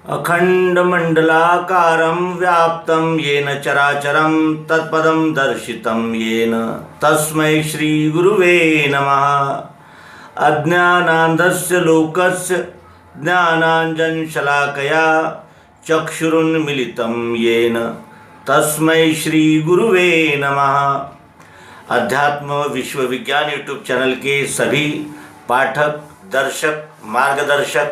अखंडमंडलाकारं व्याप्तं येन चराचरं तत्पदं दर्शितं येन तस्मै श्रीगुरुवे नमः। अज्ञानान्धस्य लोकस्य ज्ञानाञ्जनशलाकया चक्षुरुन्मीलितं येन तस्मै श्रीगुरुवे नमः। अध्यात्म विश्व विज्ञान यूट्यूब चैनल के सभी पाठक, दर्शक, मार्गदर्शक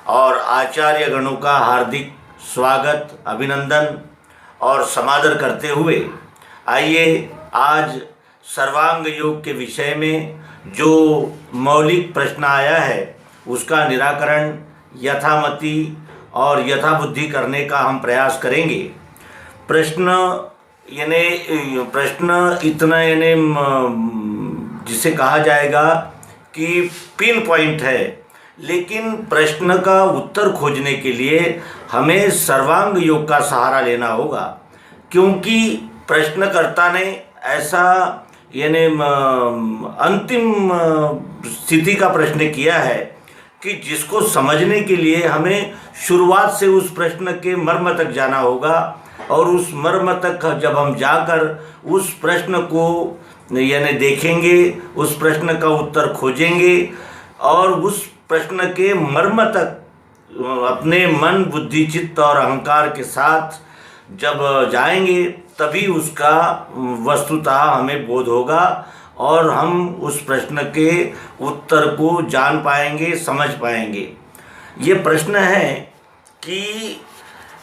और आचार्य गणों का हार्दिक स्वागत, अभिनंदन और समादर करते हुए आइए आज सर्वांग योग के विषय में जो मौलिक प्रश्न आया है उसका निराकरण यथामति और यथाबुद्धि करने का हम प्रयास करेंगे। प्रश्न इतना जिसे कहा जाएगा कि पिन पॉइंट है, लेकिन प्रश्न का उत्तर खोजने के लिए हमें सर्वांग योग का सहारा लेना होगा, क्योंकि प्रश्नकर्ता ने ऐसा अंतिम स्थिति का प्रश्न किया है कि जिसको समझने के लिए हमें शुरुआत से उस प्रश्न के मर्म तक जाना होगा, और उस मर्म तक जब हम जाकर उस प्रश्न को देखेंगे, उस प्रश्न का उत्तर खोजेंगे और उस प्रश्न के मर्म तक अपने मन, बुद्धि, चित्त और अहंकार के साथ जब जाएंगे तभी उसका वस्तुतः हमें बोध होगा और हम उस प्रश्न के उत्तर को जान पाएंगे, समझ पाएंगे। ये प्रश्न है कि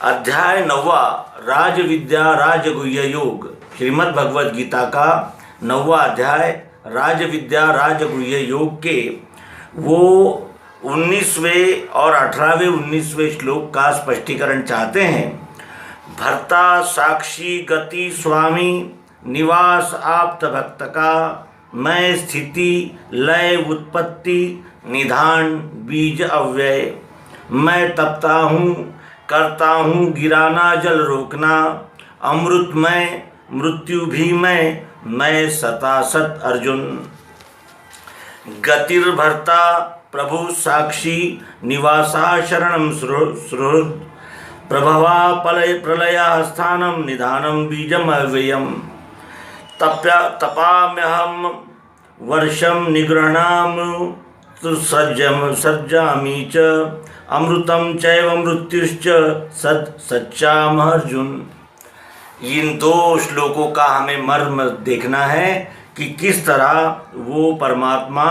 अध्याय 9वां राजविद्या राजगुह्य योग, श्रीमद् भगवद गीता का 9वां अध्याय राजविद्या राजगुह्य योग के वो 19वें और 18वें 19वें श्लोक का स्पष्टीकरण चाहते हैं। भर्ता साक्षी गति स्वामी निवास आप्त भक्त का, मैं स्थिति लय उत्पत्ति निधान बीज अव्यय, मैं तपता हूँ करता हूँ गिराना जल रोकना, अमृत मैं मृत्यु भी मैं सता सत अर्जुन। गतिर्भर्ता प्रभु साक्षी निवासा शरणं सुहृद, प्रभवा प्रलया स्थानम निधानम बीजम अव्ययम, तपाम्यहम वर्षम निगृह्णाम सज्जामि च, अमृतम चैव मृत्युश्च सच्चाम अर्जुन। इन दो श्लोकों का हमें मर्म देखना है कि किस तरह वो परमात्मा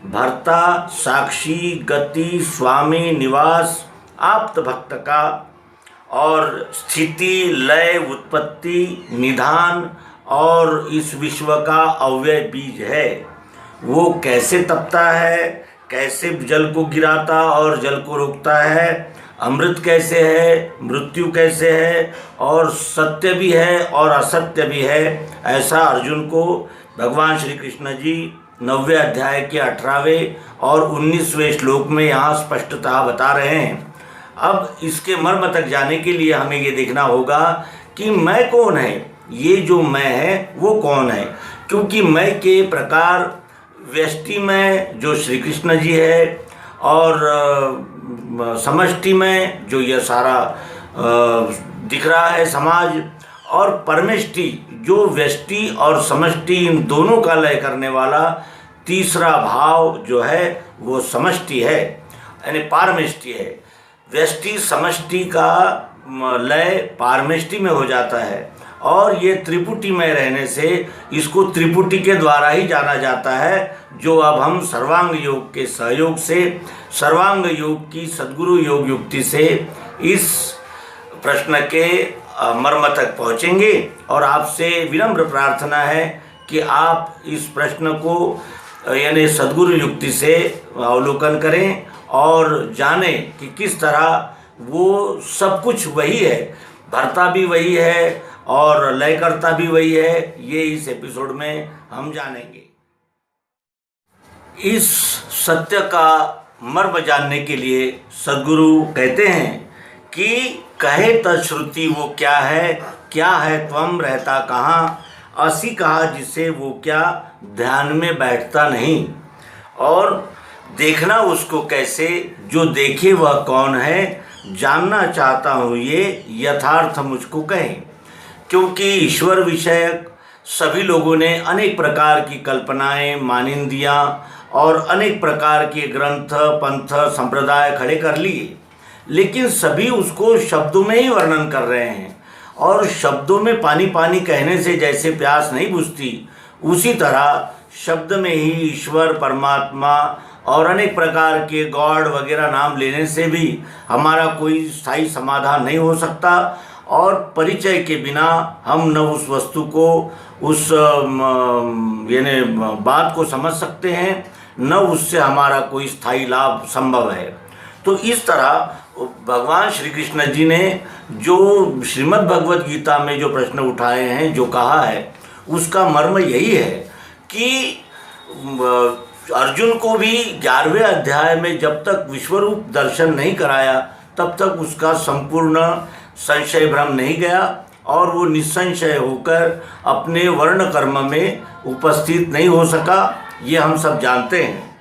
भर्ता साक्षी गति स्वामी निवास आप्त भक्त का और स्थिति लय उत्पत्ति निधान और इस विश्व का अव्यय बीज है। वो कैसे तपता है, कैसे जल को गिराता और जल को रोकता है, अमृत कैसे है, मृत्यु कैसे है, और सत्य भी है और असत्य भी है, ऐसा अर्जुन को भगवान श्री कृष्ण जी 9वें अध्याय के 18वें और 19वें श्लोक में यहाँ स्पष्टतः बता रहे हैं। अब इसके मर्म तक जाने के लिए हमें ये देखना होगा कि मैं कौन है, ये जो मैं है वो कौन है, क्योंकि मैं के प्रकार व्यष्टि में जो श्री कृष्ण जी है और समष्टि में जो यह सारा दिख रहा है समाज, और परमेष्टि जो व्यष्टि और समष्टि इन दोनों का लय करने वाला तीसरा भाव जो है वो समष्टि है, यानी पारमेष्टि है। व्यष्टि समष्टि का लय पारमेष्टि में हो जाता है, और ये त्रिपुटी में रहने से इसको त्रिपुटी के द्वारा ही जाना जाता है, जो अब हम सर्वांग योग के सहयोग से, सर्वांग योग की सद्गुरु योग युक्ति से इस प्रश्न के मर्म तक पहुँचेंगे। और आपसे विनम्र प्रार्थना है कि आप इस प्रश्न को सद्गुरु युक्ति से अवलोकन करें और जानें कि किस तरह वो सब कुछ वही है, भर्ता भी वही है और लयकर्ता भी वही है। ये इस एपिसोड में हम जानेंगे। इस सत्य का मर्म जानने के लिए सद्गुरु कहते हैं कि कहे तश्रुति वो क्या है त्वम रहता कहाँ, असी कहा जिसे वो क्या ध्यान में बैठता नहीं। और देखना उसको कैसे जो देखे वह कौन है, जानना चाहता हूँ ये यथार्थ मुझको कहें। क्योंकि ईश्वर विषयक सभी लोगों ने अनेक प्रकार की कल्पनाएं, मानिंदियाँ और अनेक प्रकार के ग्रंथ, पंथ, संप्रदाय खड़े कर लिए, लेकिन सभी उसको शब्दों में ही वर्णन कर रहे हैं। और शब्दों में पानी पानी कहने से जैसे प्यास नहीं बुझती, उसी तरह शब्द में ही ईश्वर, परमात्मा और अनेक प्रकार के गॉड वगैरह नाम लेने से भी हमारा कोई स्थायी समाधान नहीं हो सकता। और परिचय के बिना हम न उस वस्तु को, उस यानी बात को समझ सकते हैं, न उससे हमारा कोई स्थायी लाभ संभव है। तो इस तरह भगवान श्री कृष्ण जी ने जो श्रीमद् भगवत गीता में जो प्रश्न उठाए हैं, जो कहा है, उसका मर्म यही है कि अर्जुन को भी 11वें अध्याय में जब तक विश्वरूप दर्शन नहीं कराया, तब तक उसका संपूर्ण संशय भ्रम नहीं गया और वो निसंशय होकर अपने वर्ण कर्म में उपस्थित नहीं हो सका। ये हम सब जानते हैं।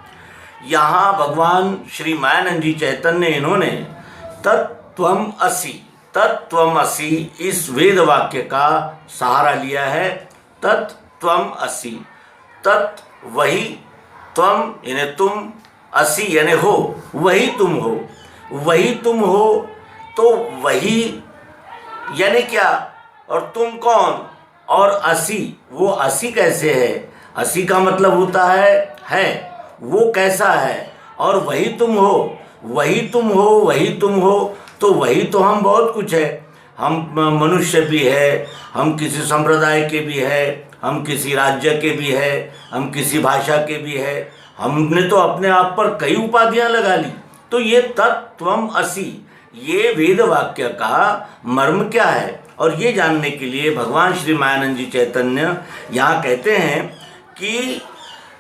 यहाँ भगवान श्री मायानंद जी चैतन्य, इन्होंने तत्त्वम् असि इस वेद वाक्य का सहारा लिया है। तत्त्वम् असि, तत् वही, त्वम यानी तुम, असि यानी हो, वही तुम हो। वही तुम हो तो वही यानी क्या, और तुम कौन, और असि, वो असि कैसे है? असि का मतलब होता है वो कैसा है, और वही तुम हो, वही तुम हो, वही तुम हो, तो वही तो हम बहुत कुछ है। हम मनुष्य भी है, हम किसी संप्रदाय के भी है, हम किसी राज्य के भी है, हम किसी भाषा के भी है। हमने तो अपने आप पर कई उपाधियां लगा ली। तो ये तत्त्वम् असि, ये वेद वाक्य का मर्म क्या है? और ये जानने के लिए भगवान श्री मायानंद जी चैतन्य यहाँ कहते हैं कि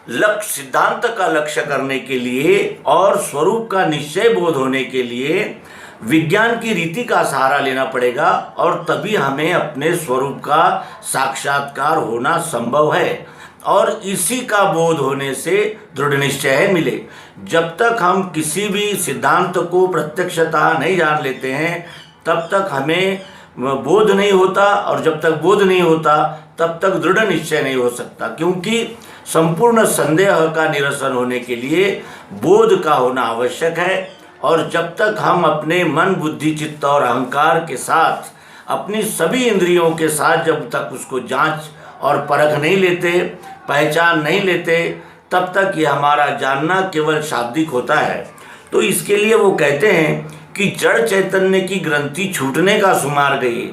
लक्ष्य, सिद्धांत का लक्ष्य करने के लिए और स्वरूप का निश्चय बोध होने के लिए विज्ञान की रीति का सहारा लेना पड़ेगा, और तभी हमें अपने स्वरूप का साक्षात्कार होना संभव है। और इसी का बोध होने से दृढ़ निश्चय मिले। जब तक हम किसी भी सिद्धांत को प्रत्यक्षतः नहीं जान लेते हैं, तब तक हमें बोध नहीं होता, और जब तक बोध नहीं होता तब तक दृढ़ निश्चय नहीं हो सकता। क्योंकि संपूर्ण संदेह का निरसन होने के लिए बोध का होना आवश्यक है। और जब तक हम अपने मन, बुद्धि, चित्त और अहंकार के साथ, अपनी सभी इंद्रियों के साथ जब तक उसको जांच और परख नहीं लेते, पहचान नहीं लेते, तब तक ये हमारा जानना केवल शाब्दिक होता है। तो इसके लिए वो कहते हैं कि जड़ चैतन्य की ग्रंथि छूटने का सुमार गई।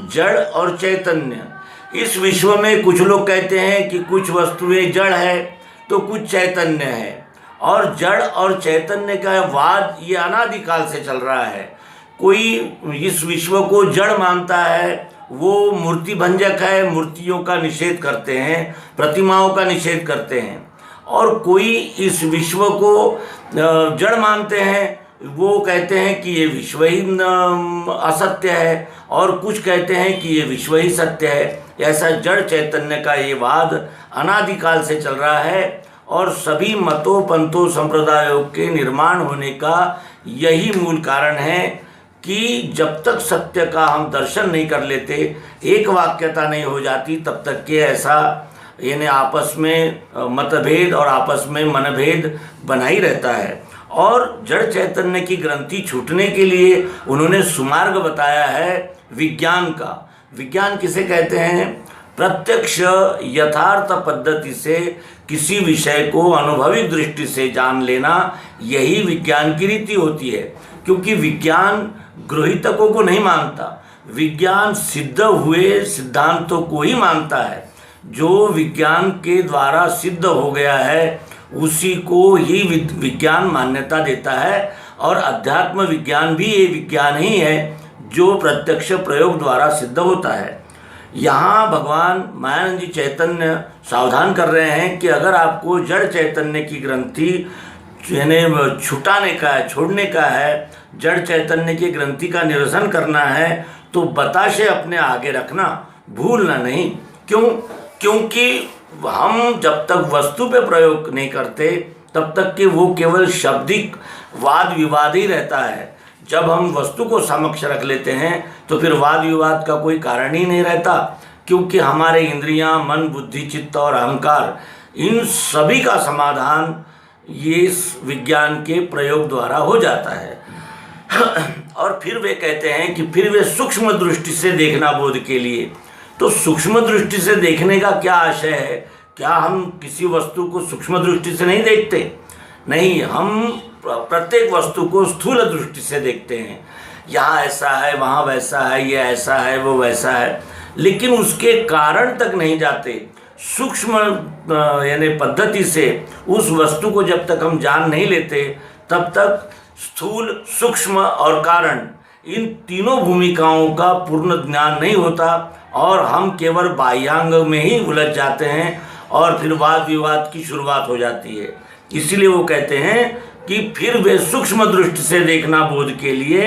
जड़ और चैतन्य, इस विश्व में कुछ लोग कहते हैं कि कुछ वस्तुएं जड़ है तो कुछ चैतन्य है, और जड़ और चैतन्य का वाद ये अनादिकाल से चल रहा है। कोई इस विश्व को जड़ मानता है, वो मूर्ति भंजक है, मूर्तियों का निषेध करते हैं, प्रतिमाओं का निषेध करते हैं। और कोई इस विश्व को जड़ मानते हैं, वो कहते हैं कि ये विश्व ही असत्य है, और कुछ कहते हैं कि ये विश्व ही सत्य है। ऐसा जड़ चैतन्य का ये वाद अनादिकाल से चल रहा है, और सभी मतों, पंथों, संप्रदायों के निर्माण होने का यही मूल कारण है कि जब तक सत्य का हम दर्शन नहीं कर लेते, एक वाक्यता नहीं हो जाती, तब तक के ऐसा यानी आपस में मतभेद और आपस में मनभेद बना ही रहता है। और जड़ चैतन्य की ग्रंथि छूटने के लिए उन्होंने सुमार्ग बताया है विज्ञान का। विज्ञान किसे कहते हैं? प्रत्यक्ष यथार्थ पद्धति से किसी विषय को अनुभविक दृष्टि से जान लेना, यही विज्ञान की रीति होती है। क्योंकि विज्ञान गृहीतकों को नहीं मानता, विज्ञान सिद्ध हुए सिद्धांतों को ही मानता है। जो विज्ञान के द्वारा सिद्ध हो गया है उसी को ही विज्ञान मान्यता देता है। और अध्यात्म विज्ञान भी ये विज्ञान ही है जो प्रत्यक्ष प्रयोग द्वारा सिद्ध होता है। यहाँ भगवान मायानंद जी चैतन्य सावधान कर रहे हैं कि अगर आपको जड़ चैतन्य की ग्रंथि यानी छुटाने का है, छोड़ने का है, जड़ चैतन्य की ग्रंथि का निरसन करना है, तो बताशे अपने आगे रखना, भूलना नहीं। क्यों? क्योंकि हम जब तक वस्तु पे प्रयोग नहीं करते, तब तक कि वो केवल शाब्दिक वाद विवाद ही रहता है। जब हम वस्तु को समक्ष रख लेते हैं तो फिर वाद विवाद का कोई कारण ही नहीं रहता, क्योंकि हमारे इंद्रियां, मन, बुद्धि, चित्त और अहंकार, इन सभी का समाधान ये इस विज्ञान के प्रयोग द्वारा हो जाता है। और फिर वे कहते हैं कि फिर वे सूक्ष्म दृष्टि से देखना बोध के लिए। तो सूक्ष्म दृष्टि से देखने का क्या आशय है? क्या हम किसी वस्तु को सूक्ष्म दृष्टि से नहीं देखते? नहीं, हम प्रत्येक वस्तु को स्थूल दृष्टि से देखते हैं। यहाँ ऐसा है, वहाँ वैसा है, ये ऐसा है, वो वैसा है, लेकिन उसके कारण तक नहीं जाते। सूक्ष्म यानी पद्धति से उस वस्तु को जब तक हम जान नहीं लेते, तब तक स्थूल, सूक्ष्म और कारण, इन तीनों भूमिकाओं का पूर्ण ज्ञान नहीं होता और हम केवल बाह्यांग में ही उलझ जाते हैं और फिर वाद विवाद की शुरुआत हो जाती है। इसलिए वो कहते हैं कि फिर वे सूक्ष्म दृष्टि से देखना बोध के लिए,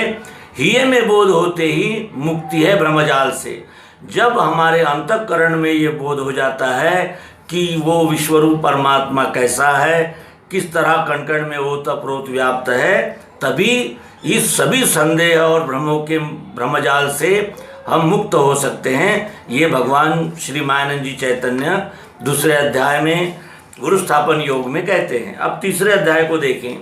हिये में बोध होते ही मुक्ति है ब्रह्मजाल से। जब हमारे अंतःकरण में ये बोध हो जाता है कि वो विश्वरूप परमात्मा कैसा है, किस तरह कण कण में ओतप्रोत व्याप्त है, तभी इस सभी संदेह और भ्रमों के ब्रह्मजाल से हम मुक्त हो सकते हैं। ये भगवान श्री मायानंद जी चैतन्य दूसरे अध्याय में गुरु स्थापन योग में कहते हैं। अब तीसरे अध्याय को देखें।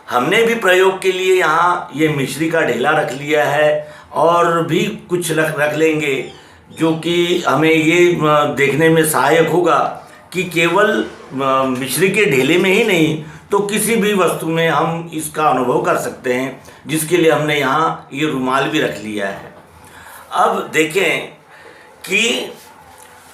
हमने भी प्रयोग के लिए यहाँ ये मिश्री का ढेला रख लिया है और भी कुछ रख लेंगे, जो कि हमें ये देखने में सहायक होगा कि केवल मिश्री के ढेले में ही नहीं तो किसी भी वस्तु में हम इसका अनुभव कर सकते हैं, जिसके लिए हमने यहाँ ये रुमाल भी रख लिया है। अब देखें कि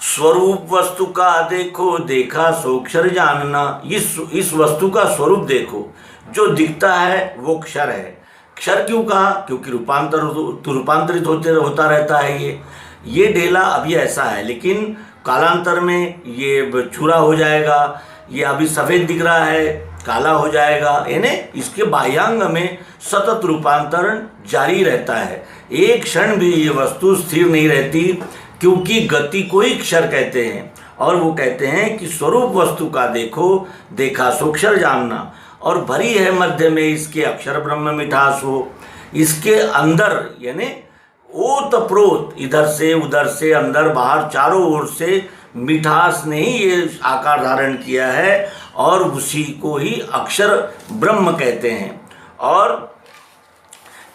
स्वरूप वस्तु का देखो, देखा सो अक्षर जानना। इस वस्तु का स्वरूप देखो, जो दिखता है वो क्षर है। क्षर क्यों कहा? क्योंकि रूपांतरित होता रहता है। ये ढेला अभी ऐसा है, लेकिन कालांतर में ये चूरा हो जाएगा। ये अभी सफ़ेद दिख रहा है, काला हो जाएगा, यानी इसके बाह्यांग में सतत रूपांतरण जारी रहता है। एक क्षण भी ये वस्तु स्थिर नहीं रहती, क्योंकि गति को ही क्षर कहते हैं। और वो कहते हैं कि स्वरूप वस्तु का देखो, देखा सो अक्षर जानना। और भरी है मध्य में इसके अक्षर ब्रह्म मिठास हो। इसके अंदर यानी ओतप्रोत, इधर से उधर से अंदर बाहर चारों ओर से मिठास ने ही ये आकार धारण किया है, और उसी को ही अक्षर ब्रह्म कहते हैं। और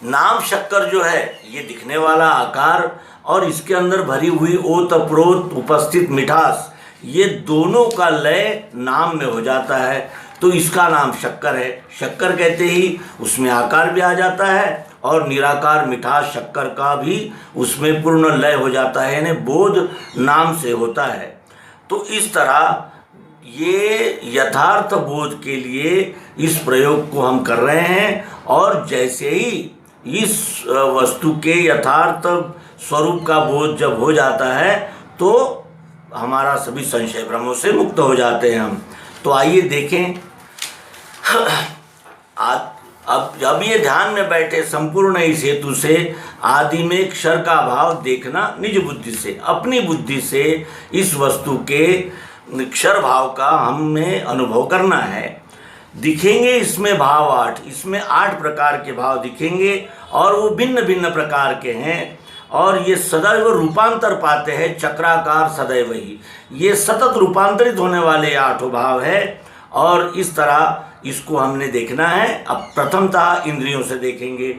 नाम शक्कर जो है, ये दिखने वाला आकार और इसके अंदर भरी हुई ओतप्रोत उपस्थित मिठास, ये दोनों का लय नाम में हो जाता है, तो इसका नाम शक्कर है। शक्कर कहते ही उसमें आकार भी आ जाता है और निराकार मिठास शक्कर का भी उसमें पूर्ण लय हो जाता है, यानी बोध नाम से होता है। तो इस तरह ये यथार्थ बोध के लिए इस प्रयोग को हम कर रहे हैं, और जैसे ही इस वस्तु के यथार्थ स्वरूप का बोध जब हो जाता है तो हमारा सभी संशय भ्रमों से मुक्त हो जाते हैं हम। तो आइए देखें। अब ये ध्यान में बैठे संपूर्ण इस हेतु से आदि में क्षर का भाव देखना निज बुद्धि से, अपनी बुद्धि से इस वस्तु के क्षर भाव का हमें अनुभव करना है। दिखेंगे इसमें भाव 8, इसमें 8 प्रकार के भाव दिखेंगे और वो भिन्न भिन्न प्रकार के हैं, और ये सदैव रूपांतर पाते हैं, चक्राकार सदैव ही। ये सतत रूपांतरित होने वाले 8 भाव है, और इस तरह इसको हमने देखना है। अब प्रथमतः इंद्रियों से देखेंगे।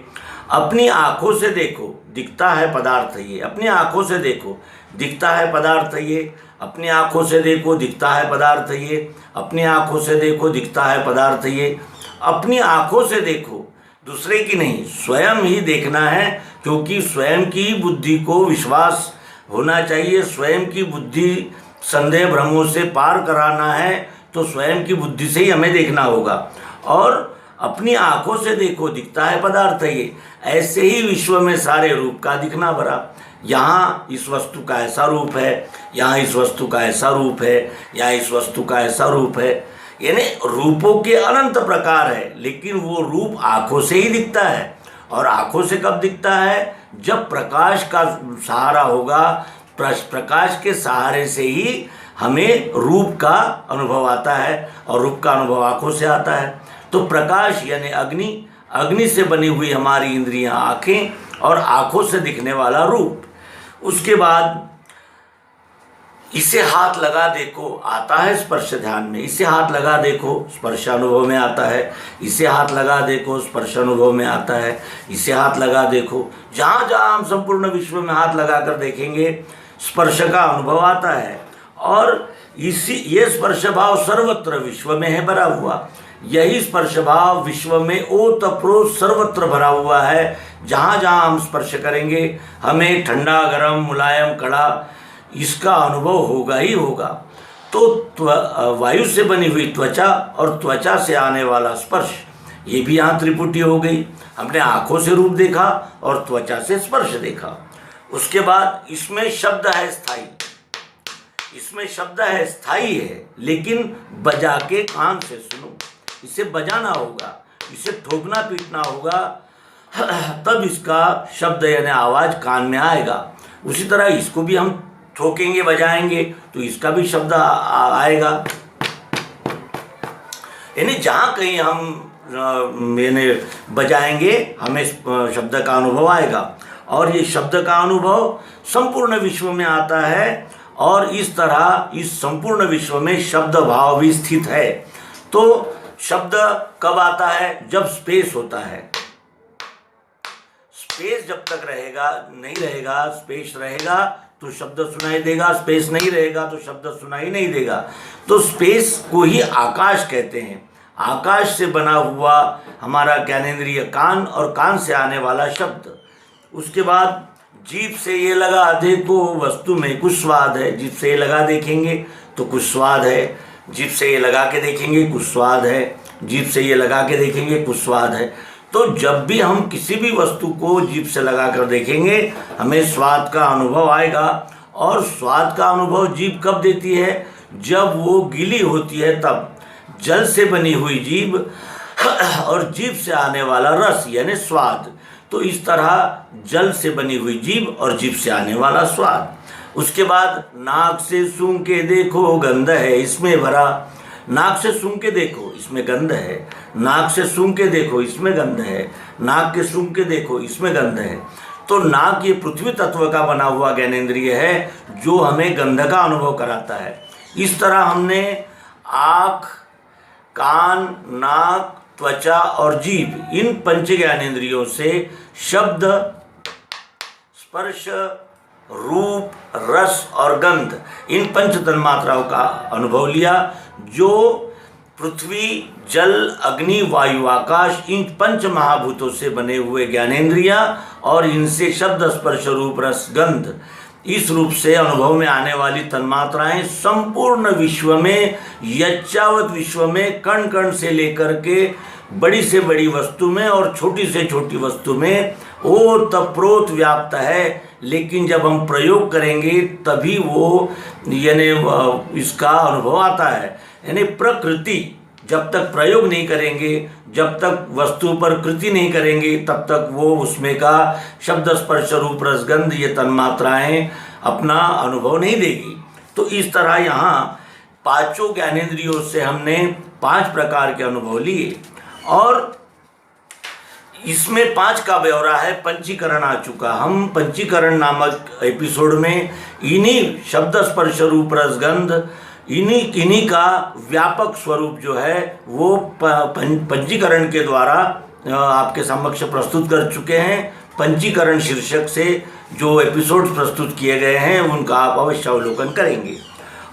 अपनी आँखों से देखो, दिखता है पदार्थ ये। अपनी आँखों से देखो, दिखता है पदार्थ ये। अपनी आँखों से देखो, दिखता है पदार्थ ये। अपनी आँखों से देखो, दिखता है पदार्थ ये। अपनी आँखों से देखो, दूसरे की नहीं, स्वयं ही देखना है, क्योंकि स्वयं की बुद्धि को विश्वास होना चाहिए। स्वयं की बुद्धि संदेह भ्रमों से पार कराना है तो स्वयं की बुद्धि से ही हमें देखना होगा। और अपनी आँखों से देखो, दिखता है पदार्थ ये। ऐसे ही विश्व में सारे रूप का दिखना भरा। यहाँ इस वस्तु का ऐसा रूप है, यहाँ इस वस्तु का ऐसा रूप है, यहाँ इस वस्तु का ऐसा रूप है, यानी रूपों के अनंत प्रकार है, लेकिन वो रूप आँखों से ही दिखता है। और आँखों से कब दिखता है? जब प्रकाश का सहारा होगा। प्रकाश के सहारे से ही हमें रूप का अनुभव आता है, और रूप का अनुभव आँखों से आता है। तो प्रकाश यानी अग्नि, अग्नि से बनी हुई हमारी इंद्रियां आँखें और आँखों से दिखने वाला रूप। उसके बाद इसे हाथ लगा देखो आता है स्पर्श ध्यान में, इसे हाथ लगा देखो स्पर्श अनुभव में आता है, इसे हाथ लगा देखो स्पर्श अनुभव में आता है, इसे हाथ लगा देखो। जहाँ जहाँ हम संपूर्ण विश्व में हाथ लगाकर देखेंगे स्पर्श का अनुभव आता है। और ये स्पर्श भाव सर्वत्र विश्व में है भरा हुआ। यही स्पर्श भाव विश्व में ओतप्रोत सर्वत्र भरा हुआ है। जहाँ जहाँ हम स्पर्श करेंगे हमें ठंडा, गर्म, मुलायम, कड़ा इसका अनुभव होगा ही होगा। तो वायु से बनी हुई त्वचा और त्वचा से आने वाला स्पर्श, ये भी यहाँ त्रिपुटी हो गई। हमने आँखों से रूप देखा और त्वचा से स्पर्श देखा। उसके बाद इसमें शब्द है स्थायी, इसमें शब्द है स्थायी है, लेकिन बजा के कान से सुनो। इसे बजाना होगा, इसे ठोकना पीटना होगा, तब इसका शब्द यानी आवाज़ कान में आएगा। उसी तरह इसको भी हम ठोकेंगे, बजाएंगे तो इसका भी शब्द आएगा। यानी जहाँ कहीं हम यानी बजाएंगे हमें शब्द का अनुभव आएगा। और ये शब्द का अनुभव संपूर्ण विश्व में आता है। और इस तरह इस संपूर्ण विश्व में शब्द भाव भी स्थित है। तो शब्द कब आता है? जब स्पेस होता है। स्पेस जब तक रहेगा नहीं रहेगा, स्पेस रहेगा तो शब्द सुनाई देगा, स्पेस नहीं रहेगा तो शब्द सुनाई नहीं देगा। तो स्पेस को ही आकाश कहते हैं। आकाश से बना हुआ हमारा ज्ञानेंद्रिय कान और कान से आने वाला शब्द। उसके बाद जीभ से ये लगा देखो वस्तु में कुछ स्वाद है, जीभ से ये लगा देखेंगे तो कुछ स्वाद है, जीभ से ये लगा के देखेंगे कुछ स्वाद है, जीभ से ये लगा के देखेंगे कुछ स्वाद है। तो जब भी हम किसी भी वस्तु को जीभ से लगा कर देखेंगे हमें स्वाद का अनुभव आएगा। और स्वाद का अनुभव जीभ कब देती है? जब वो गीली होती है तब। जल से बनी हुई जीभ और जीभ से आने वाला रस यानी स्वाद। तो इस तरह जल से बनी हुई जीभ और जीभ से आने वाला स्वाद। उसके बाद नाक से सूंघ के देखो गंध है इसमें भरा। नाक से सूंघ के देखो इसमें गंध है, नाक से सूंघ के देखो इसमें गंध है, नाक के सूंघ के देखो इसमें गंध है। तो नाक ये पृथ्वी तत्व का बना हुआ ज्ञानेंद्रिय है जो हमें गंध का अनुभव कराता है। इस तरह हमने आँख, कान, नाक, त्वचा और जीभ इन पंच ज्ञानेंद्रियों से शब्द, स्पर्श, रूप, रस और गंध इन पंच तन्मात्राओं का अनुभव लिया जो पृथ्वी, जल, अग्नि, वायु, आकाश इन पंच महाभूतों से बने हुए ज्ञानेंद्रिया और इनसे शब्द, स्पर्श, रूप, रस, गंध इस रूप से अनुभव में आने वाली तन्मात्राएं संपूर्ण विश्व में, यच्चावत विश्व में कण कण से लेकर के बड़ी से बड़ी वस्तु में और छोटी से छोटी वस्तु में ओतप्रोत व्याप्त है। लेकिन जब हम प्रयोग करेंगे तभी वो यानी इसका अनुभव आता है। यानी प्रकृति जब तक प्रयोग नहीं करेंगे, जब तक वस्तु पर कृति नहीं करेंगे तब तक वो उसमें का शब्द, स्पर्श, रूप, रस, गंध ये तन्मात्राएं अपना अनुभव नहीं देगी। तो इस तरह यहाँ पांचों ज्ञानेंद्रियों से हमने 5 प्रकार के अनुभव लिए और इसमें 5 का ब्यौरा है। पंचीकरण आ चुका। हम पंचीकरण नामक एपिसोड में इन्हीं शब्द, स्पर्श, रूप, रस, गंध इन्हीं का व्यापक स्वरूप जो है वो पंचीकरण के द्वारा आपके समक्ष प्रस्तुत कर चुके हैं। पंचीकरण शीर्षक से जो एपिसोड प्रस्तुत किए गए हैं उनका आप अवश्य अवलोकन करेंगे।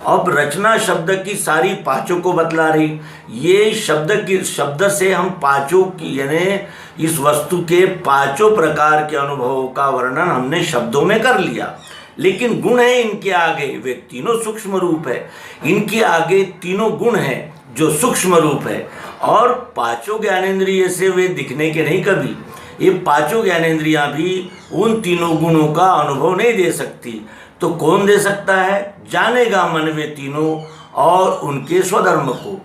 अब रचना शब्द की सारी पांचों को बतला रही। ये शब्द से हम पांचों की यानी इस वस्तु के 5 प्रकार के अनुभवों का वर्णन हमने शब्दों में कर लिया। लेकिन गुण है इनके आगे, वे तीनों सूक्ष्म रूप है। इनके आगे तीनों गुण हैं जो सूक्ष्म रूप है और 5 ज्ञानेंद्रिय से वे दिखने के नहीं कभी। ये 5 ज्ञानेंद्रियां भी उन तीनों गुणों का अनुभव नहीं दे सकती। तो कौन दे सकता है? जानेगा मन वे तीनों और उनके स्वधर्म को।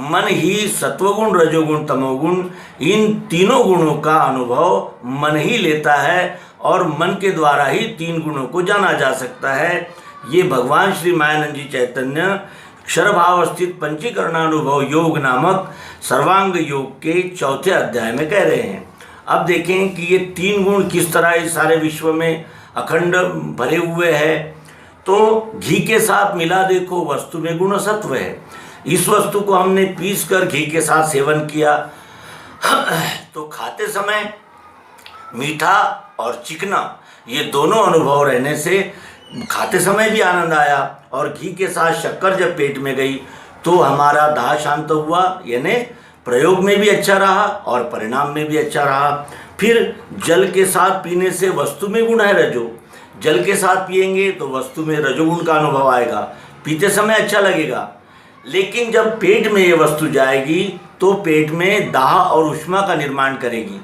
मन ही सत्वगुण, रजोगुण, तमोगुण इन तीनों गुणों का अनुभव मन ही लेता है और मन के द्वारा ही 3 गुणों को जाना जा सकता है। ये भगवान श्री मायानंद जी चैतन्य क्षर भाव स्थित पंचीकरणानुभव योग नामक सर्वांग योग के चौथे अध्याय में कह रहे हैं। अब देखें कि ये तीन गुण किस तरह इस सारे विश्व में अखंड भरे हुए हैं। तो घी के साथ मिला देखो, वस्तु में गुण सत्व है। इस वस्तु को हमने पीस कर घी के साथ सेवन किया तो खाते समय मीठा और चिकना ये दोनों अनुभव रहने से खाते समय भी आनंद आया, और घी के साथ शक्कर जब पेट में गई तो हमारा दाह शांत हुआ, यानी प्रयोग में भी अच्छा रहा और परिणाम में भी अच्छा रहा। फिर जल के साथ पीने से वस्तु में गुण है रजो, जल के साथ पिएंगे तो वस्तु में रजोगुण का अनुभव आएगा, पीते समय अच्छा लगेगा। लेकिन जब पेट में ये वस्तु जाएगी तो पेट में दाह और उष्मा का निर्माण करेगी।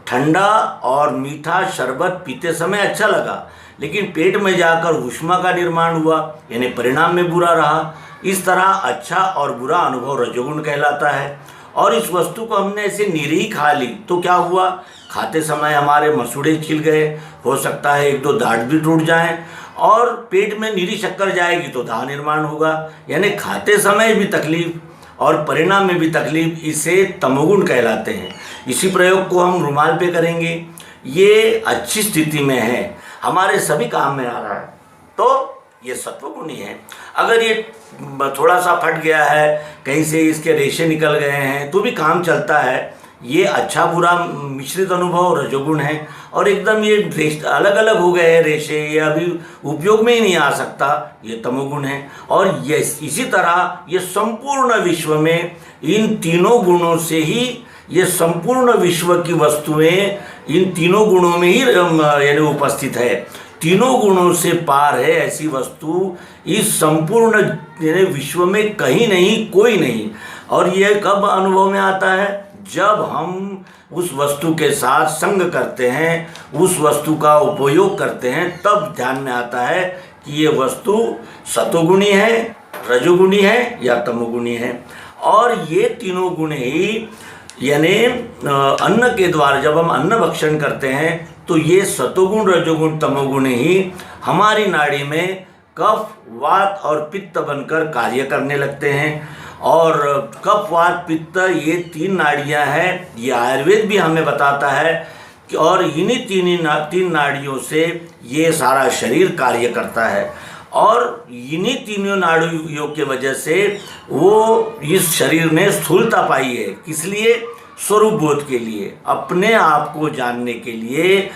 ठंडा और मीठा शरबत पीते समय अच्छा लगा, लेकिन पेट में जाकर उष्मा का निर्माण हुआ, यानी परिणाम में बुरा रहा। इस तरह अच्छा और बुरा अनुभव रजोगुण कहलाता है। और इस वस्तु को हमने ऐसे निरी खा ली तो क्या हुआ, खाते समय हमारे मसूड़े छिल गए, हो सकता है एक दो दांत भी टूट जाएं, और पेट में निरी शक्कर जाएगी तो दाह निर्माण होगा, यानी खाते समय भी तकलीफ और परिणाम में भी तकलीफ। इसे तमोगुण कहलाते हैं। इसी प्रयोग को हम रुमाल पे करेंगे, ये अच्छी स्थिति में है, हमारे सभी काम में आ रहा है, तो ये सत्वगुण ही है। अगर ये थोड़ा सा फट गया है, कहीं से इसके रेशे निकल गए हैं तो भी काम चलता है, ये अच्छा बुरा मिश्रित अनुभव रजोगुण है। और एकदम ये अलग अलग हो गए हैं रेशे, ये अभी उपयोग में ही नहीं आ सकता, ये तमोगुण है। और ये इसी तरह ये संपूर्ण विश्व में इन तीनों गुणों से ही, ये संपूर्ण विश्व की वस्तुएं इन तीनों गुणों में ही यानी उपस्थित है। तीनों गुणों से पार है ऐसी वस्तु इस संपूर्ण यानी विश्व में कहीं नहीं, कोई नहीं। और यह कब अनुभव में आता है, जब हम उस वस्तु के साथ संग करते हैं, उस वस्तु का उपयोग करते हैं, तब ध्यान में आता है कि ये वस्तु सतोगुणी है, रजोगुणी है या तमोगुणी है। और ये तीनों गुण ही यानी अन्न के द्वारा जब हम अन्न भक्षण करते हैं तो ये सतोगुण रजोगुण तमोगुण ही हमारी नाड़ी में कफ वात और पित्त बनकर कार्य करने लगते हैं। और कफ वात पित्त ये तीन नाड़ियां हैं, ये आयुर्वेद भी हमें बताता है कि और इन्हीं तीन नाड़ियों से ये सारा शरीर कार्य करता है। और इन्हीं तीनों नाड़ियों के वजह से वो इस शरीर ने स्थूलता पाई है। किस लिए, स्वरूप बोध के लिए, अपने आप को जानने के लिए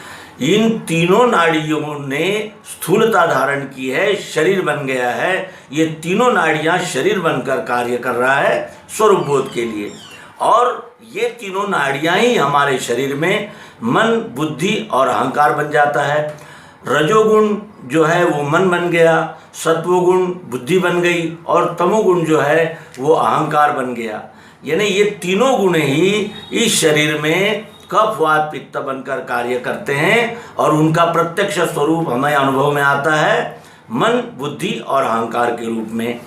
इन तीनों नाड़ियों ने स्थूलता धारण की है, शरीर बन गया है। ये तीनों नाड़ियां शरीर बनकर कार्य कर रहा है स्वरूप बोध के लिए। और ये तीनों नाड़ियां ही हमारे शरीर में मन बुद्धि और अहंकार बन जाता है। रजोगुण जो है वो मन बन गया, सत्वगुण बुद्धि बन गई, और तमोगुण जो है वो अहंकार बन गया। यानी ये तीनों गुण ही इस शरीर में कफ वात पित्त बनकर कार्य करते हैं, और उनका प्रत्यक्ष स्वरूप हमें अनुभव में आता है मन बुद्धि और अहंकार के रूप में।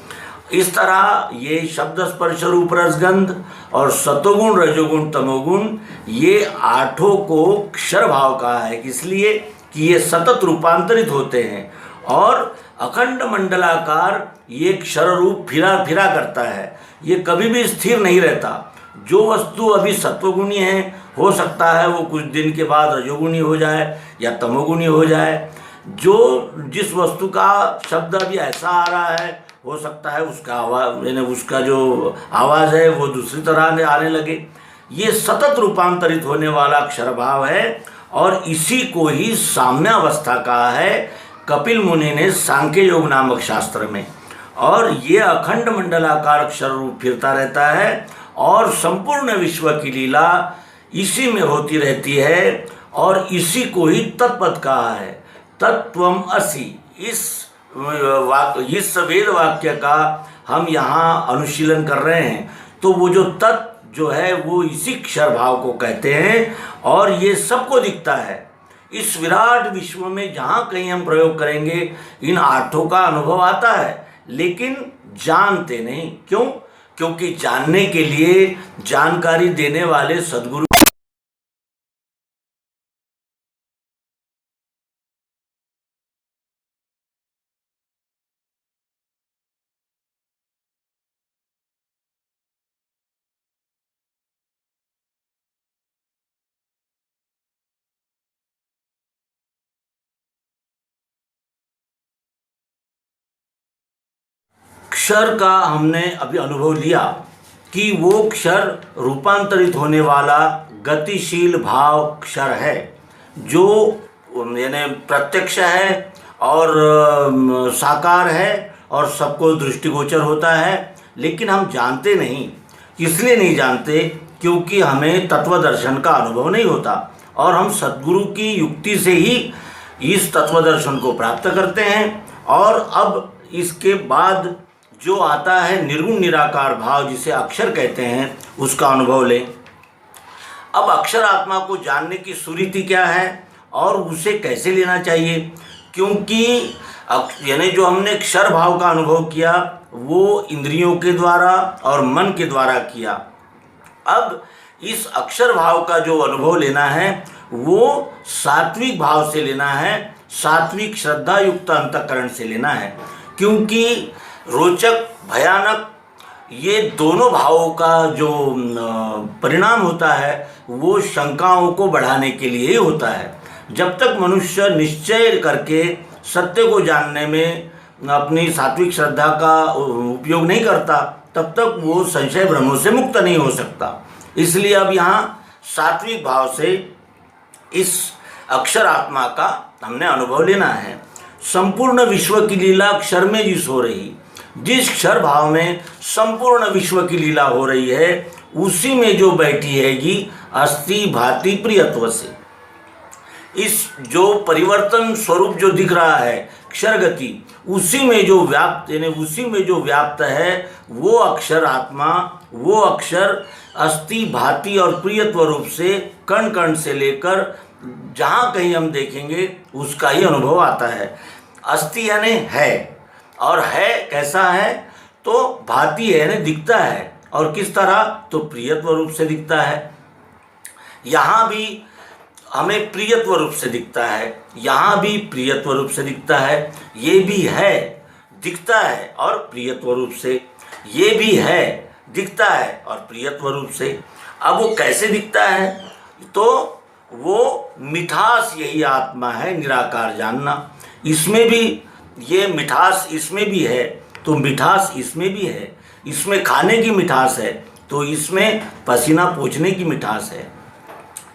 इस तरह ये शब्द स्पर्श रूप रसगंध और सतोगुण रजोगुण तमोगुण ये आठों को क्षर भाव कहा है, इसलिए कि ये सतत रूपांतरित होते हैं। और अखंड मंडलाकार ये क्षर रूप फिरा फिरा करता है, ये कभी भी स्थिर नहीं रहता। जो वस्तु अभी सत्वगुणी है, हो सकता है वो कुछ दिन के बाद रजोगुणी हो जाए या तमोगुणी हो जाए। जो जिस वस्तु का शब्द अभी ऐसा आ रहा है, हो सकता है उसका आवाज़ यानी उसका जो आवाज़ है वो दूसरी तरह आने लगे। ये सतत रूपांतरित होने वाला अक्षर भाव है, और इसी को ही साम्यावस्था कहा है कपिल मुनि ने सांख्य योग नामक शास्त्र में। और ये अखंड मंडलाकार अक्षर रूप फिरता रहता है, और संपूर्ण विश्व की लीला इसी में होती रहती है, और इसी को ही तत्पद कहा है। तत्त्वम असि, इस वेद वाक्य का हम यहाँ अनुशीलन कर रहे हैं। तो वो जो तत्व जो है वो इसी क्षर भाव को कहते हैं, और ये सबको दिखता है। इस विराट विश्व में जहाँ कहीं हम प्रयोग करेंगे इन आठों का अनुभव आता है, लेकिन जानते नहीं। क्यों? क्योंकि जानने के लिए जानकारी देने वाले सद्गुरु क्षर का हमने अभी अनुभव लिया कि वो क्षर रूपांतरित होने वाला गतिशील भाव क्षर है, जो यानी प्रत्यक्ष है और साकार है और सबको दृष्टिगोचर होता है, लेकिन हम जानते नहीं। इसलिए नहीं जानते क्योंकि हमें तत्व दर्शन का अनुभव नहीं होता और हम सद्गुरु की युक्ति से ही इस तत्व दर्शन को प्राप्त करते हैं। और अब इसके बाद जो आता है निर्गुण निराकार भाव, जिसे अक्षर कहते हैं, उसका अनुभव लें। अब अक्षर आत्मा को जानने की सुरीति क्या है और उसे कैसे लेना चाहिए, क्योंकि यानी जो हमने क्षर भाव का अनुभव किया वो इंद्रियों के द्वारा और मन के द्वारा किया। अब इस अक्षर भाव का जो अनुभव लेना है वो सात्विक भाव से लेना है, सात्विक श्रद्धा युक्त अंतःकरण से लेना है, क्योंकि रोचक भयानक ये दोनों भावों का जो परिणाम होता है वो शंकाओं को बढ़ाने के लिए ही होता है। जब तक मनुष्य निश्चय करके सत्य को जानने में अपनी सात्विक श्रद्धा का उपयोग नहीं करता, तब तक वो संशय भ्रमों से मुक्त नहीं हो सकता। इसलिए अब यहाँ सात्विक भाव से इस अक्षर आत्मा का हमने अनुभव लेना है। संपूर्ण विश्व की लीला अक्षर में जिस हो रही, जिस क्षर भाव में संपूर्ण विश्व की लीला हो रही है, उसी में जो बैठी हैगी अस्थि भाति प्रियत्व से। इस जो परिवर्तन स्वरूप जो दिख रहा है क्षर गति, उसी में जो व्याप्त यानी उसी में जो व्याप्त है वो अक्षर आत्मा, वो अक्षर अस्थि भाति और प्रियत्व रूप से कण कण से लेकर जहाँ कहीं हम देखेंगे उसका ही अनुभव आता है। अस्थि यानी है, और है कैसा है तो भाति है यानी दिखता है, और किस तरह तो प्रियत्व रूप से दिखता है। यहाँ भी हमें प्रियत्व रूप से दिखता है, यहाँ भी प्रियत्व रूप से दिखता है, ये भी है दिखता है और प्रियत्व रूप से, ये भी है दिखता है और प्रियत्व रूप से। अब वो कैसे दिखता है तो वो मिठास यही आत्मा है, निराकार जानना। इसमें भी ये मिठास इसमें भी है तो मिठास इसमें भी है। इसमें खाने की मिठास है तो इसमें पसीना पोंछने की मिठास है,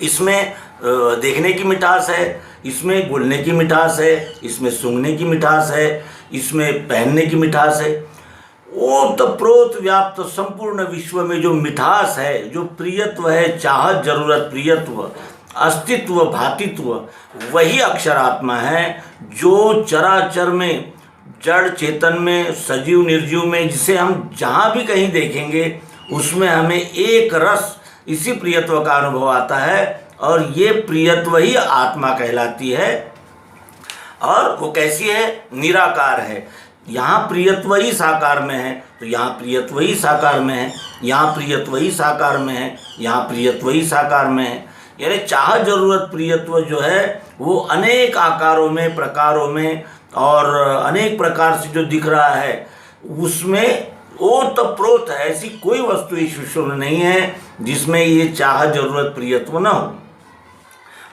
इसमें देखने की मिठास है, इसमें बोलने की मिठास है, इसमें सूंघने की मिठास है, इसमें पहनने की मिठास है। ओतप्रोत व्याप्त संपूर्ण विश्व में जो मिठास है, जो प्रियत्व है, चाहत जरूरत प्रियत्व, अस्तित्व भातित्व, वही अक्षर आत्मा है जो चराचर में, जड़ चेतन में, सजीव निर्जीव में, जिसे हम जहाँ भी कहीं देखेंगे उसमें हमें एक रस इसी प्रियत्व का अनुभव आता है, और ये प्रियत्व ही आत्मा कहलाती है। और वो कैसी है, निराकार है। यहाँ प्रियत्व ही साकार में है तो यहाँ प्रियत्व ही साकार में है, यहाँ प्रियत्व ही साकार में है, यहाँ प्रियत्व ही साकार में है। यानी चाह जरूरत प्रियत्व जो है वो अनेक आकारों में, प्रकारों में और अनेक प्रकार से जो दिख रहा है उसमें ओतप्रोत है। ऐसी कोई वस्तु इस विश्व में नहीं है जिसमें ये चाह जरूरत प्रियत्व न हो।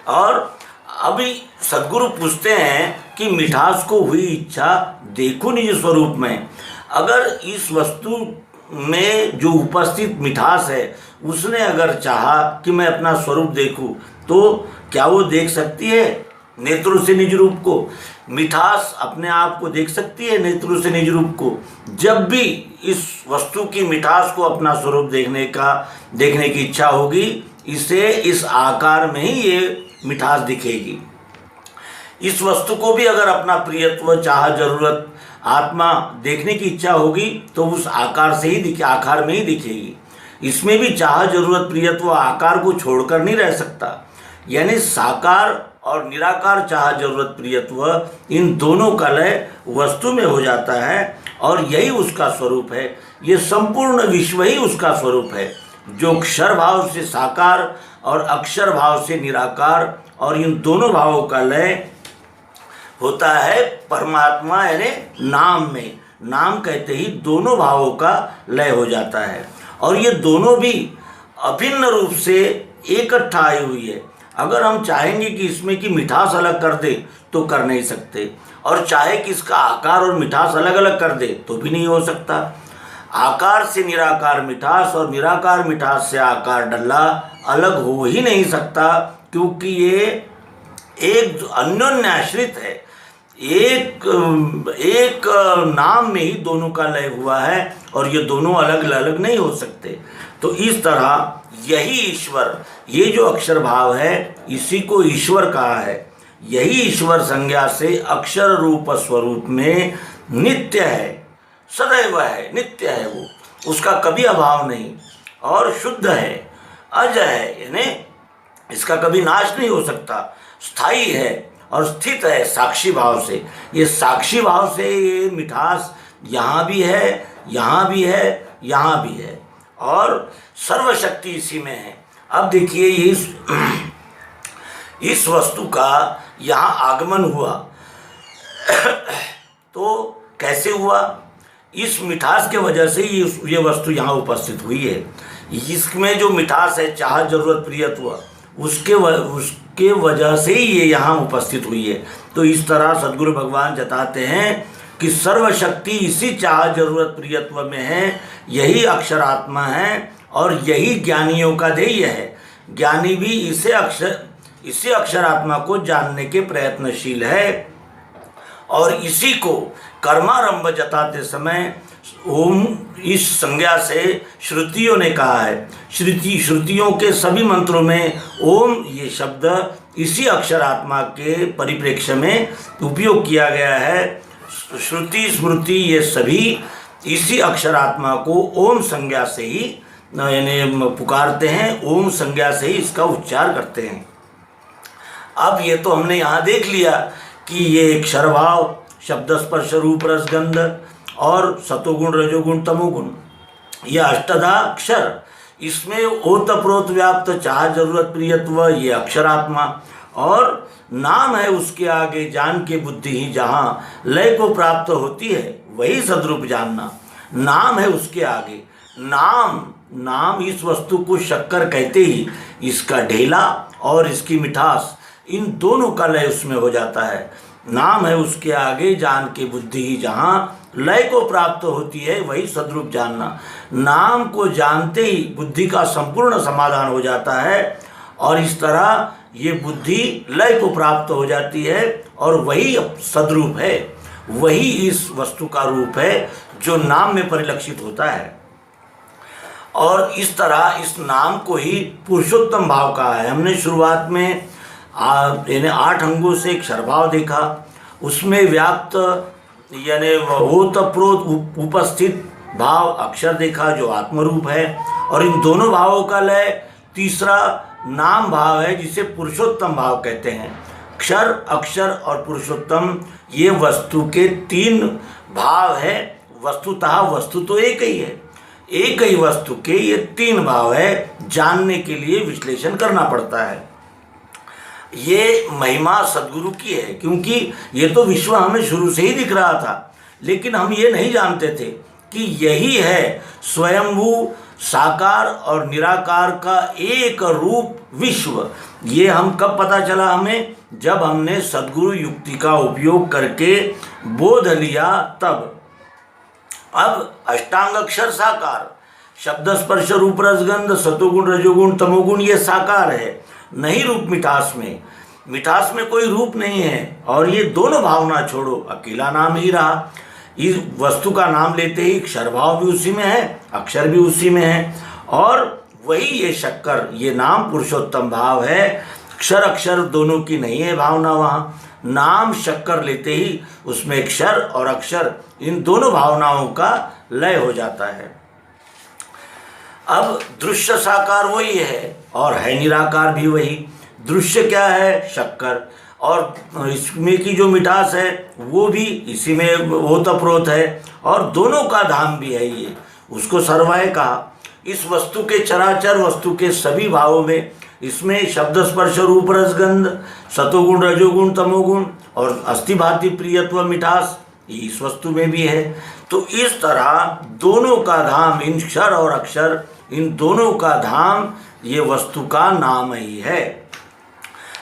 और अभी सद्गुरु पूछते हैं कि मिठास को हुई इच्छा देखो निज स्वरूप में। अगर इस वस्तु में जो उपस्थित मिठास है उसने अगर चाहा कि मैं अपना स्वरूप देखूं, तो क्या वो देख सकती है नेत्रों से निज रूप को? मिठास अपने आप को देख सकती है नेत्रों से निज रूप को? जब भी इस वस्तु की मिठास को अपना स्वरूप देखने की इच्छा होगी, इसे इस आकार में ही ये मिठास दिखेगी। इस वस्तु को भी अगर अपना प्रियत्व, चाह जरूरत, आत्मा देखने की इच्छा होगी तो उस आकार से ही आकार में ही दिखेगी। इसमें भी चाह जरूरत प्रियत्व आकार को छोड़कर नहीं रह सकता। यानी साकार और निराकार चाह जरूरत प्रियत्व, इन दोनों का लय वस्तु में हो जाता है और यही उसका स्वरूप है। ये संपूर्ण विश्व ही उसका स्वरूप है, जो क्षर भाव से साकार और अक्षर भाव से निराकार, और इन दोनों भावों का लय होता है परमात्मा यानी नाम में। नाम कहते ही दोनों भावों का लय हो जाता है, और ये दोनों भी अभिन्न रूप से इकट्ठा आई हुई है। अगर हम चाहेंगे कि इसमें की मिठास अलग कर दे तो कर नहीं सकते, और चाहे कि इसका आकार और मिठास अलग अलग कर दे तो भी नहीं हो सकता। आकार से निराकार मिठास और निराकार मिठास से आकार डल्ला अलग हो ही नहीं सकता, क्योंकि ये एक अन्योन्याश्रित है। एक एक नाम में ही दोनों का लय हुआ है और ये दोनों अलग अलग नहीं हो सकते। तो इस तरह यही ईश्वर, ये जो अक्षर भाव है इसी को ईश्वर कहा है। यही ईश्वर संज्ञा से अक्षर रूप स्वरूप में नित्य है, सदैव है, नित्य है, वो उसका कभी अभाव नहीं, और शुद्ध है, अजय है, यानी इसका कभी नाश नहीं हो सकता, स्थायी है और स्थित है साक्षी भाव से। ये साक्षी भाव से ये मिठास यहाँ भी है, यहाँ भी है, यहाँ भी है, और सर्वशक्ति इसी में है। अब देखिए इस वस्तु का यहाँ आगमन हुआ तो कैसे हुआ? इस मिठास के वजह से ये वस्तु यहाँ उपस्थित हुई है। इसमें जो मिठास है, चाह जरूरत प्रियत्व, उसके वजह से ही ये यहाँ उपस्थित हुई है। तो इस तरह सद्गुरु भगवान जताते हैं कि सर्वशक्ति इसी चाह जरूरत प्रियत्व में है, यही अक्षरात्मा है और यही ज्ञानियों का ध्येय है। ज्ञानी भी इसी अक्षरात्मा को जानने के प्रयत्नशील है, और इसी को कर्मारंभ जताते समय ओम इस संज्ञा से श्रुतियों ने कहा है। श्रुतियों के सभी मंत्रों में ओम ये शब्द इसी अक्षरात्मा के परिप्रेक्ष्य में उपयोग किया गया है। श्रुति स्मृति ये सभी इसी अक्षरात्मा को ओम संज्ञा से ही यानी पुकारते हैं, ओम संज्ञा से ही इसका उच्चार करते हैं। अब ये तो हमने यहाँ देख लिया कि ये अक्षरभाव, शब्द स्पर्श रूप रसगंध और सतोगुण रजोगुण तमोगुण, ये अष्टधा अक्षर, इसमें ओतप्रोत व्याप्त चाह जरूरत प्रियत्व ये अक्षरात्मा, और नाम है उसके आगे जान के बुद्धि ही जहाँ लय को प्राप्त होती है वही सद्रूप जानना। नाम है उसके आगे, नाम इस वस्तु को शक्कर कहते ही इसका ढेला और इसकी मिठास, इन दोनों का लय उसमें हो जाता है। नाम है उसके आगे जान के बुद्धि ही जहाँ लय को प्राप्त होती है वही सद्रूप जानना। नाम को जानते ही बुद्धि का संपूर्ण समाधान हो जाता है, और इस तरह ये बुद्धि लय को प्राप्त हो जाती है, और वही सद्रूप है, वही इस वस्तु का रूप है जो नाम में परिलक्षित होता है। और इस तरह इस नाम को ही पुरुषोत्तम भाव कहा है। हमने शुरुआत में यानी 8 अंगों से अक्षरभाव देखा, उसमें व्याप्त यानी ओतप्रोत उपस्थित भाव अक्षर देखा जो आत्मरूप है, और इन दोनों भावों का लय तीसरा नाम भाव है जिसे पुरुषोत्तम भाव कहते हैं। क्षर, अक्षर और पुरुषोत्तम ये वस्तु के 3 भाव है। वस्तुतः वस्तु तो एक ही है, एक ही वस्तु के ये 3 भाव है, जानने के लिए विश्लेषण करना पड़ता है। ये महिमा सद्गुरु की है, क्योंकि ये तो विश्व हमें शुरू से ही दिख रहा था, लेकिन हम ये नहीं जानते थे कि यही है स्वयंभू साकार और निराकार का एक रूप विश्व। ये हम कब पता चला हमें? जब हमने सद्गुरु युक्ति का उपयोग करके बोध लिया तब। अब अष्टांग अक्षर साकार, शब्द स्पर्श रूप रसगंध सतोगुण रजोगुण तमोगुण ये साकार है, नहीं रूप मिठास में कोई रूप नहीं है, और ये दोनों भावना छोड़ो, अकेला नाम ही रहा। इस वस्तु का नाम लेते ही अक्षर भाव भी उसी में है, अक्षर भी उसी में है, और वही ये शक्कर, ये नाम पुरुषोत्तम भाव है। अक्षर दोनों की नहीं है भावना वहाँ। नाम शक्कर लेते ही उसमें अक्षर और अक्षर इन दोनों भावनाओं का लय हो जाता है। अब दृश्य साकार वही है और है निराकार भी वही। दृश्य क्या है? शक्कर, और इसमें की जो मिठास है वो भी इसी में ओतप्रोत है, और दोनों का धाम भी है ये, उसको सर्वाय कहा। इस वस्तु के चराचर वस्तु के सभी भावों में इसमें शब्द स्पर्श रूप रसगंध सतोगुण रजोगुण तमोगुण और अस्थिभाति प्रियत्व मिठास इस वस्तु में भी है। तो इस तरह दोनों का धाम, इन क्षर और अक्षर इन दोनों का धाम ये वस्तु का नाम ही है।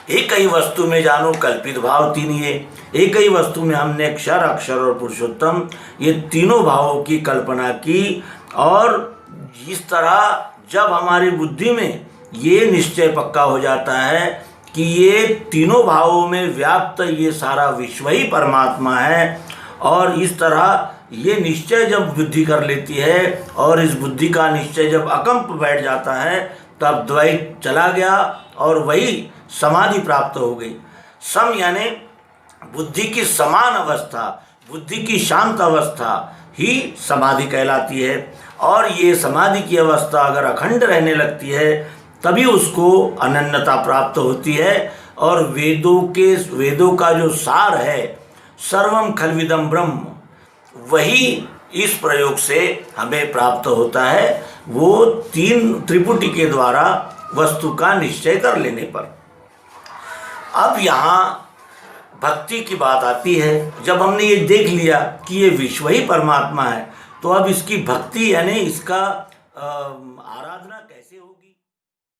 एक ही वस्तु में जानो कल्पित भाव तीन, ये एक ही वस्तु में हमने क्षर, अक्षर और पुरुषोत्तम ये तीनों भावों की कल्पना की। और इस तरह जब हमारी बुद्धि में ये निश्चय पक्का हो जाता है कि ये तीनों भावों में व्याप्त ये सारा विश्व ही परमात्मा है, और इस तरह ये निश्चय जब बुद्धि कर लेती है और इस बुद्धि का निश्चय जब अकंप बैठ जाता है, तब द्वैत चला गया और वही समाधि प्राप्त हो गई। सम यानी बुद्धि की समान अवस्था, बुद्धि की शांत अवस्था ही समाधि कहलाती है। और ये समाधि की अवस्था अगर अखंड रहने लगती है तभी उसको अनन्यता प्राप्त होती है। और वेदों का जो सार है, सर्वम खल्विदम ब्रह्म, वही इस प्रयोग से हमें प्राप्त होता है, वो तीन त्रिपुटी के द्वारा वस्तु का निश्चय कर लेने पर। अब यहाँ भक्ति की बात आती है। जब हमने ये देख लिया कि ये विश्व ही परमात्मा है, तो अब इसकी भक्ति यानी इसका आराधना कैसे होगी।